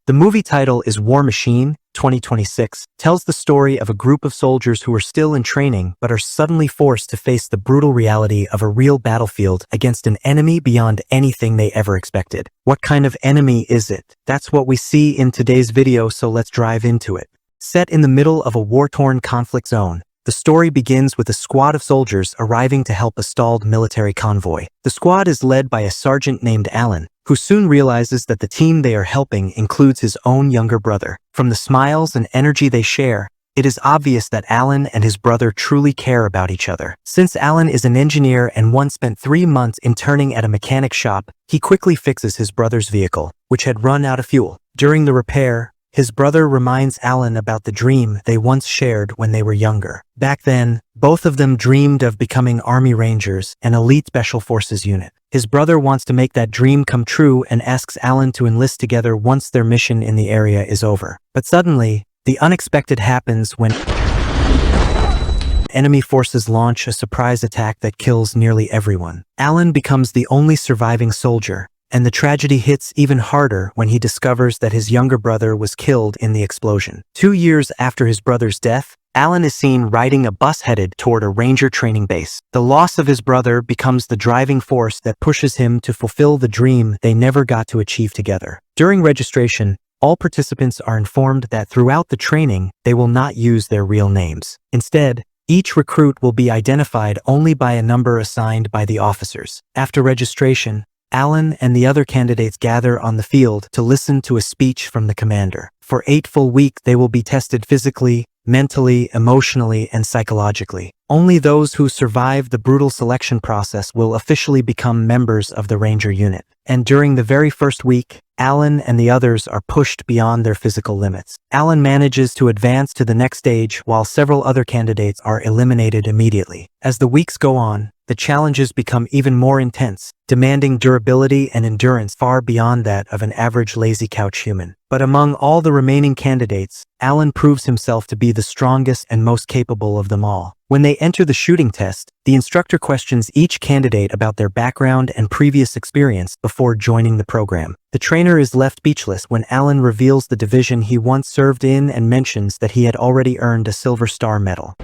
The movie title is War Machine 2026, tells the story of a group of soldiers who are still in training but are suddenly forced to face the brutal reality of a real battlefield against an enemy beyond anything they ever expected. What kind of enemy is it? That's what we see in today's video, so let's dive into it. Set in the middle of a war-torn conflict zone, the story begins with a squad of soldiers arriving to help a stalled military convoy. The squad is led by a sergeant named Alan, who soon realizes that the team they are helping includes his own younger brother. From the smiles and energy they share, it is obvious that Alan and his brother truly care about each other. Since Alan is an engineer and once spent 3 months interning at a mechanic shop, he quickly fixes his brother's vehicle, which had run out of fuel. During the repair, his brother reminds Alan about the dream they once shared when they were younger. Back then, both of them dreamed of becoming Army Rangers, an elite special forces unit. His brother wants to make that dream come true and asks Alan to enlist together once their mission in the area is over. But suddenly, the unexpected happens when enemy forces launch a surprise attack that kills nearly everyone. Alan becomes the only surviving soldier, and the tragedy hits even harder when he discovers that his younger brother was killed in the explosion. 2 years after his brother's death, Alan is seen riding a bus headed toward a ranger training base. The loss of his brother becomes the driving force that pushes him to fulfill the dream they never got to achieve together. During registration, all participants are informed that throughout the training, they will not use their real names. Instead, each recruit will be identified only by a number assigned by the officers. After registration, Alan and the other candidates gather on the field to listen to a speech from the commander. For 8 full weeks, they will be tested physically, mentally, emotionally, and psychologically. Only those who survive the brutal selection process will officially become members of the Ranger unit. And during the very first week, Alan and the others are pushed beyond their physical limits. Alan manages to advance to the next stage while several other candidates are eliminated immediately. As the weeks go on, the challenges become even more intense, demanding durability and endurance far beyond that of an average lazy couch human. But among all the remaining candidates, Alan proves himself to be the strongest and most capable of them all. When they enter the shooting test, the instructor questions each candidate about their background and previous experience before joining the program. The trainer is left speechless when Alan reveals the division he once served in and mentions that he had already earned a Silver Star medal.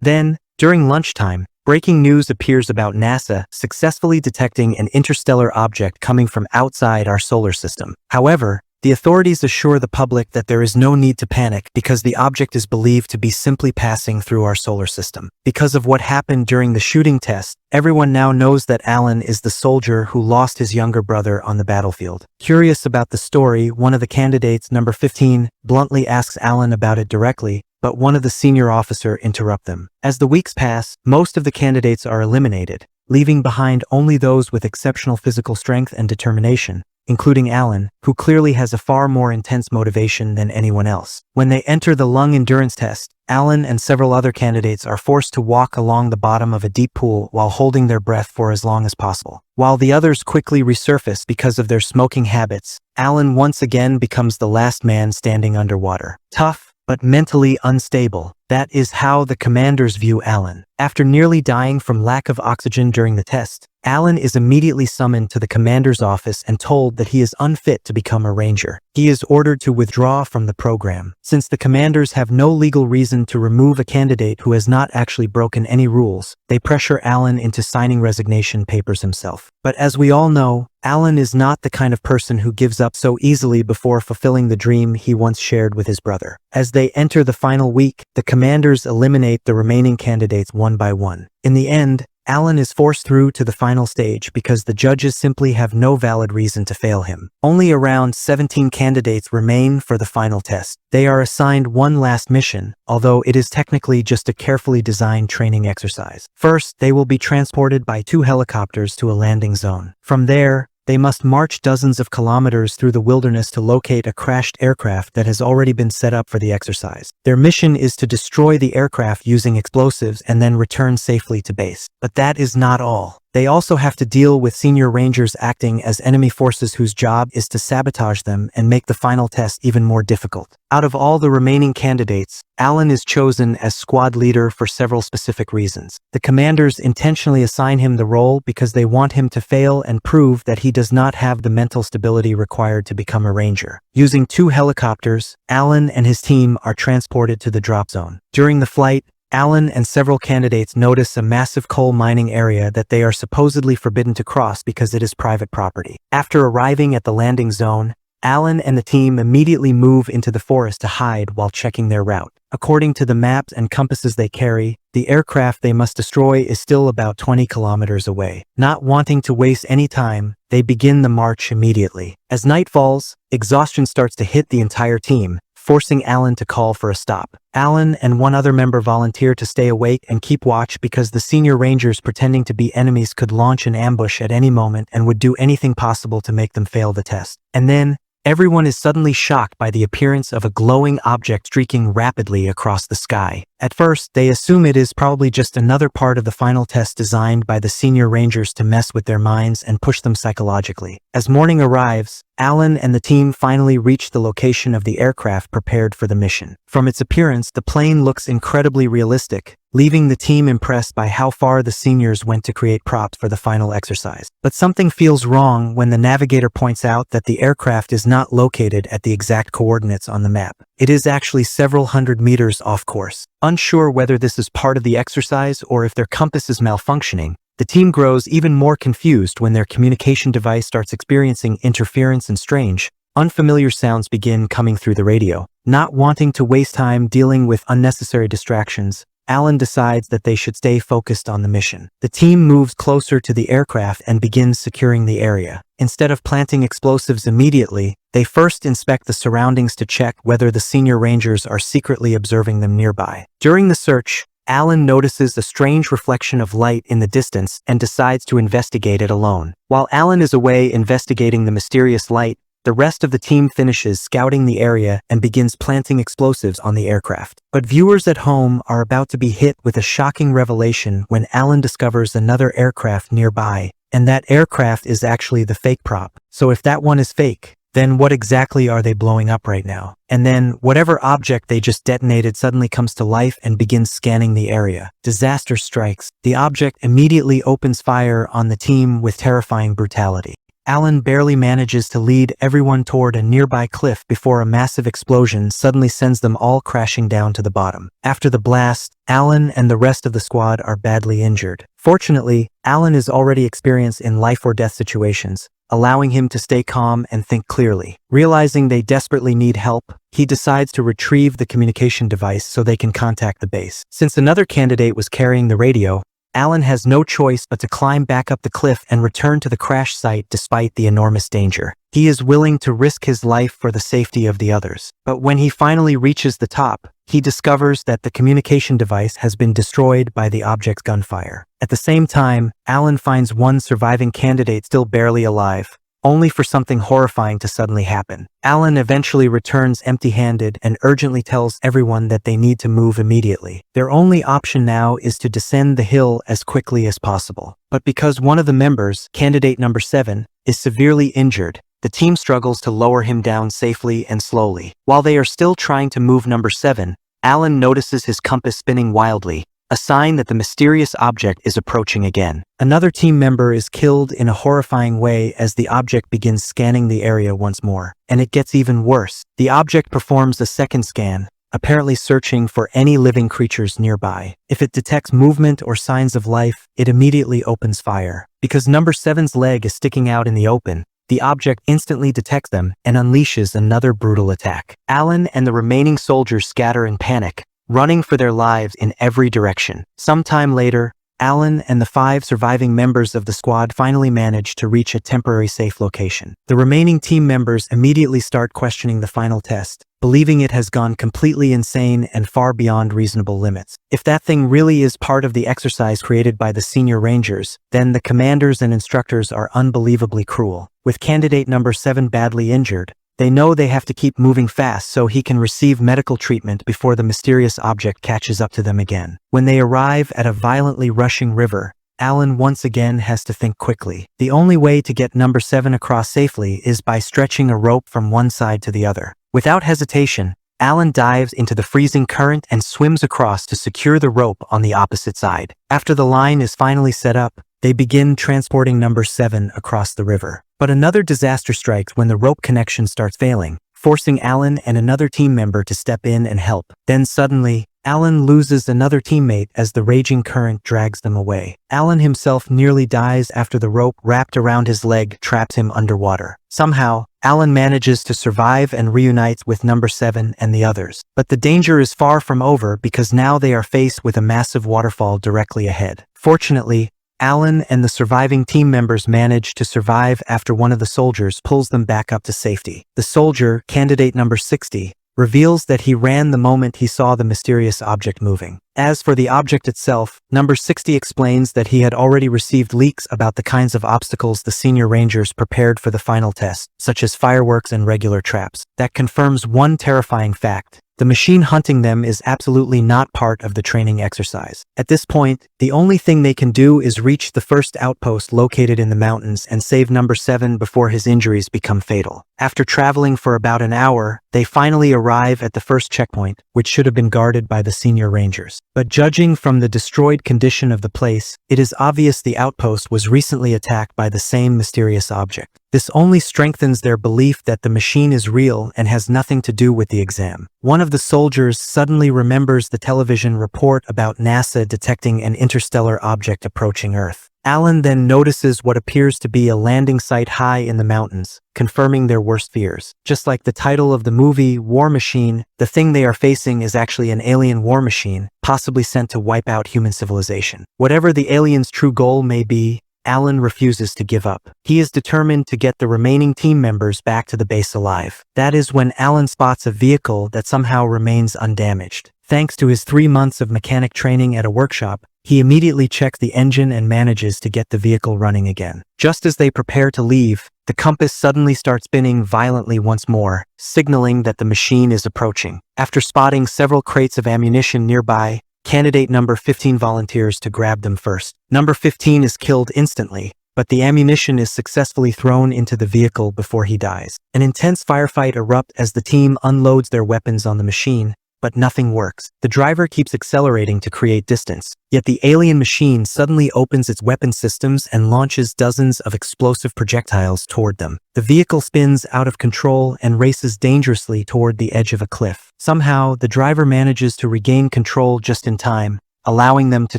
Then, during lunchtime, breaking news appears about NASA successfully detecting an interstellar object coming from outside our solar system. However, the authorities assure the public that there is no need to panic because the object is believed to be simply passing through our solar system. Because of what happened during the shooting test, everyone now knows that Alan is the soldier who lost his younger brother on the battlefield. Curious about the story, one of the candidates, number 15, bluntly asks Alan about it directly, but one of the senior officers interrupts them. As the weeks pass, most of the candidates are eliminated, leaving behind only those with exceptional physical strength and determination, including Alan, who clearly has a far more intense motivation than anyone else. When they enter the lung endurance test, Alan and several other candidates are forced to walk along the bottom of a deep pool while holding their breath for as long as possible. While the others quickly resurface because of their smoking habits, Alan once again becomes the last man standing underwater. Tough, but mentally unstable. That is how the commanders view Alan. After nearly dying from lack of oxygen during the test, Alan is immediately summoned to the commander's office and told that he is unfit to become a ranger. He is ordered to withdraw from the program. Since the commanders have no legal reason to remove a candidate who has not actually broken any rules, they pressure Alan into signing resignation papers himself. But as we all know, Alan is not the kind of person who gives up so easily before fulfilling the dream he once shared with his brother. As they enter the final week, the commanders eliminate the remaining candidates one by one. In the end, Alan is forced through to the final stage because the judges simply have no valid reason to fail him. Only around 17 candidates remain for the final test. They are assigned one last mission, although it is technically just a carefully designed training exercise. First, they will be transported by 2 helicopters to a landing zone. From there, they must march dozens of kilometers through the wilderness to locate a crashed aircraft that has already been set up for the exercise. Their mission is to destroy the aircraft using explosives and then return safely to base. But that is not all. they also have to deal with senior rangers acting as enemy forces whose job is to sabotage them and make the final test even more difficult. Out of all the remaining candidates, Alan is chosen as squad leader for several specific reasons. The commanders intentionally assign him the role because they want him to fail and prove that he does not have the mental stability required to become a ranger. Using 2 helicopters, Alan and his team are transported to the drop zone. During the flight, Alan and several candidates notice a massive coal mining area that they are supposedly forbidden to cross because it is private property. After arriving at the landing zone, Alan and the team immediately move into the forest to hide while checking their route. According to the maps and compasses they carry, the aircraft they must destroy is still about 20 kilometers away. Not wanting to waste any time, they begin the march immediately. As night falls, exhaustion starts to hit the entire team, forcing Alan to call for a stop. Alan and one other member volunteer to stay awake and keep watch because the senior rangers pretending to be enemies could launch an ambush at any moment and would do anything possible to make them fail the test. And then, everyone is suddenly shocked by the appearance of a glowing object streaking rapidly across the sky. At first, they assume it is probably just another part of the final test designed by the senior rangers to mess with their minds and push them psychologically. As morning arrives, Alan and the team finally reach the location of the aircraft prepared for the mission. From its appearance, the plane looks incredibly realistic, leaving the team impressed by how far the seniors went to create props for the final exercise. But something feels wrong when the navigator points out that the aircraft is not located at the exact coordinates on the map. It is actually several hundred meters off course. Unsure whether this is part of the exercise or if their compass is malfunctioning, the team grows even more confused when their communication device starts experiencing interference and strange, unfamiliar sounds begin coming through the radio. Not wanting to waste time dealing with unnecessary distractions, Alan decides that they should stay focused on the mission. The team moves closer to the aircraft and begins securing the area. Instead of planting explosives immediately, they first inspect the surroundings to check whether the senior rangers are secretly observing them nearby. During the search, Alan notices a strange reflection of light in the distance and decides to investigate it alone. While Alan is away investigating the mysterious light, the rest of the team finishes scouting the area and begins planting explosives on the aircraft. But viewers at home are about to be hit with a shocking revelation when Alan discovers another aircraft nearby, and that aircraft is actually the fake prop. So if that one is fake, then what exactly are they blowing up right now? And then, whatever object they just detonated suddenly comes to life and begins scanning the area. Disaster strikes. The object immediately opens fire on the team with terrifying brutality. Alan barely manages to lead everyone toward a nearby cliff before a massive explosion suddenly sends them all crashing down to the bottom. After the blast, Alan and the rest of the squad are badly injured. Fortunately, Alan is already experienced in life or death situations, allowing him to stay calm and think clearly. Realizing they desperately need help, he decides to retrieve the communication device so they can contact the base. Since another candidate was carrying the radio, Alan has no choice but to climb back up the cliff and return to the crash site despite the enormous danger. He is willing to risk his life for the safety of the others. But when he finally reaches the top, he discovers that the communication device has been destroyed by the object's gunfire. At the same time, Alan finds one surviving candidate still barely alive, only for something horrifying to suddenly happen. Alan eventually returns empty-handed and urgently tells everyone that they need to move immediately. Their only option now is to descend the hill as quickly as possible. But because one of the members, candidate number 7, is severely injured, the team struggles to lower him down safely and slowly. While they are still trying to move number 7, Alan notices his compass spinning wildly, a sign that the mysterious object is approaching again. Another team member is killed in a horrifying way as the object begins scanning the area once more. And it gets even worse. The object performs a second scan, apparently searching for any living creatures nearby. If it detects movement or signs of life, it immediately opens fire. Because number 7's leg is sticking out in the open, the object instantly detects them and unleashes another brutal attack. Alan and the remaining soldiers scatter in panic, running for their lives in every direction. Sometime later, Alan and the 5 surviving members of the squad finally manage to reach a temporary safe location. The remaining team members immediately start questioning the final test, believing it has gone completely insane and far beyond reasonable limits. If that thing really is part of the exercise created by the senior rangers, then the commanders and instructors are unbelievably cruel. With candidate number 7 badly injured, they know they have to keep moving fast so he can receive medical treatment before the mysterious object catches up to them again. When they arrive at a violently rushing river, Alan once again has to think quickly. The only way to get number 7 across safely is by stretching a rope from one side to the other. Without hesitation, Alan dives into the freezing current and swims across to secure the rope on the opposite side. After the line is finally set up, they begin transporting number 7 across the river. But another disaster strikes when the rope connection starts failing, forcing Alan and another team member to step in and help. Then suddenly, Alan loses another teammate as the raging current drags them away. Alan himself nearly dies after the rope wrapped around his leg traps him underwater. Somehow, Alan manages to survive and reunites with number 7 and the others. But the danger is far from over because now they are faced with a massive waterfall directly ahead. Fortunately, Alan and the surviving team members manage to survive after one of the soldiers pulls them back up to safety. The soldier, candidate number 60, reveals that he ran the moment he saw the mysterious object moving. As for the object itself, number 60 explains that he had already received leaks about the kinds of obstacles the senior rangers prepared for the final test, such as fireworks and regular traps. That confirms one terrifying fact. The machine hunting them is absolutely not part of the training exercise. At this point, the only thing they can do is reach the first outpost located in the mountains and save number 7 before his injuries become fatal. After traveling for about an hour, they finally arrive at the first checkpoint, which should have been guarded by the senior rangers. But judging from the destroyed condition of the place, it is obvious the outpost was recently attacked by the same mysterious object. This only strengthens their belief that the machine is real and has nothing to do with the exam. One of the soldiers suddenly remembers the television report about NASA detecting an interstellar object approaching Earth. Alan then notices what appears to be a landing site high in the mountains, confirming their worst fears. Just like the title of the movie, War Machine, the thing they are facing is actually an alien war machine, possibly sent to wipe out human civilization. Whatever the alien's true goal may be, Alan refuses to give up. He is determined to get the remaining team members back to the base alive. That is when Alan spots a vehicle that somehow remains undamaged. Thanks to his 3 months of mechanic training at a workshop, he immediately checks the engine and manages to get the vehicle running again. Just as they prepare to leave, the compass suddenly starts spinning violently once more, signaling that the machine is approaching. After spotting several crates of ammunition nearby, candidate number 15 volunteers to grab them first. Number 15 is killed instantly, but the ammunition is successfully thrown into the vehicle before he dies. An intense firefight erupts as the team unloads their weapons on the machine, but nothing works. The driver keeps accelerating to create distance, yet the alien machine suddenly opens its weapon systems and launches dozens of explosive projectiles toward them. The vehicle spins out of control and races dangerously toward the edge of a cliff. Somehow, the driver manages to regain control just in time, allowing them to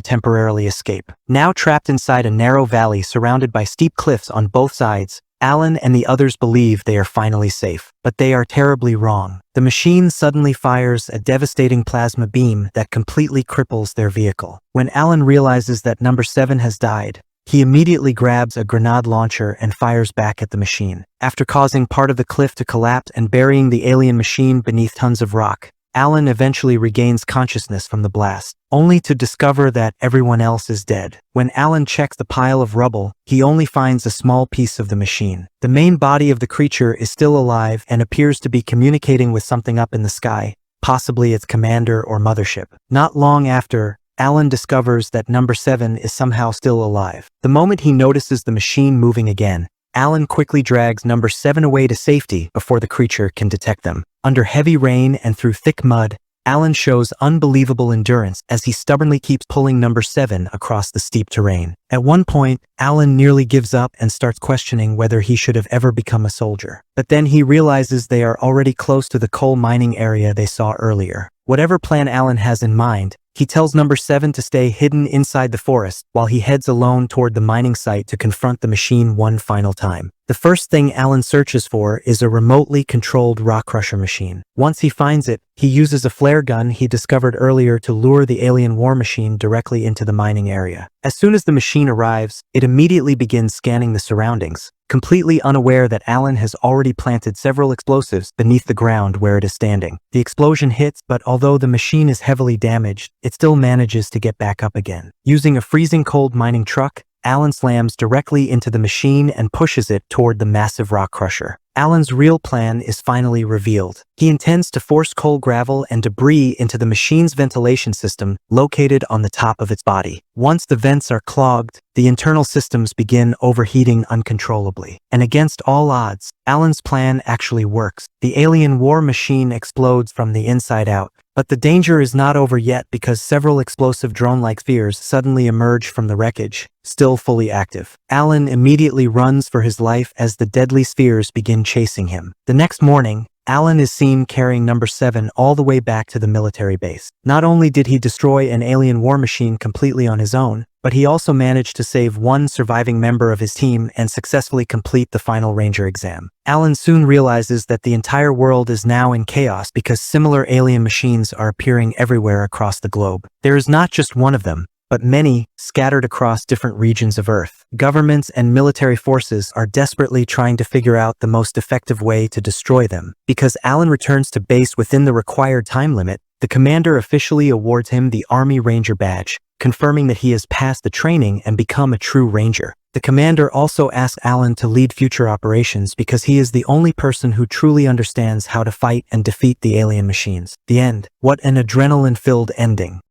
temporarily escape. Now trapped inside a narrow valley surrounded by steep cliffs on both sides, Alan and the others believe they are finally safe, but they are terribly wrong. The machine suddenly fires a devastating plasma beam that completely cripples their vehicle. When Alan realizes that number 7 has died, he immediately grabs a grenade launcher and fires back at the machine. After causing part of the cliff to collapse and burying the alien machine beneath tons of rock, Alan eventually regains consciousness from the blast, only to discover that everyone else is dead. When Alan checks the pile of rubble, he only finds a small piece of the machine. The main body of the creature is still alive and appears to be communicating with something up in the sky, possibly its commander or mothership. Not long after, Alan discovers that number 7 is somehow still alive. The moment he notices the machine moving again, Alan quickly drags number 7 away to safety before the creature can detect them. Under heavy rain and through thick mud, Alan shows unbelievable endurance as he stubbornly keeps pulling number 7 across the steep terrain. At one point, Alan nearly gives up and starts questioning whether he should have ever become a soldier. But then he realizes they are already close to the coal mining area they saw earlier. Whatever plan Alan has in mind, he tells number 7 to stay hidden inside the forest while he heads alone toward the mining site to confront the machine one final time. The first thing Alan searches for is a remotely controlled rock crusher machine. Once he finds it, he uses a flare gun he discovered earlier to lure the alien war machine directly into the mining area. As soon as the machine arrives, it immediately begins scanning the surroundings, completely unaware that Alan has already planted several explosives beneath the ground where it is standing. The explosion hits, but although the machine is heavily damaged, it still manages to get back up again. Using a freezing cold mining truck, Alan slams directly into the machine and pushes it toward the massive rock crusher. Alan's real plan is finally revealed. He intends to force coal, gravel, and debris into the machine's ventilation system located on the top of its body. Once the vents are clogged, the internal systems begin overheating uncontrollably. And against all odds, Alan's plan actually works. The alien war machine explodes from the inside out. But the danger is not over yet because several explosive drone-like spheres suddenly emerge from the wreckage, still fully active. Alan immediately runs for his life as the deadly spheres begin chasing him. The next morning, Alan is seen carrying number 7 all the way back to the military base. Not only did he destroy an alien war machine completely on his own, but he also managed to save one surviving member of his team and successfully complete the final Ranger exam. Alan soon realizes that the entire world is now in chaos because similar alien machines are appearing everywhere across the globe. There is not just one of them, but many scattered across different regions of Earth. Governments and military forces are desperately trying to figure out the most effective way to destroy them. Because Alan returns to base within the required time limit, the commander officially awards him the Army Ranger badge, confirming that he has passed the training and become a true Ranger. The commander also asks Alan to lead future operations because he is the only person who truly understands how to fight and defeat the alien machines. The end. What an adrenaline-filled ending.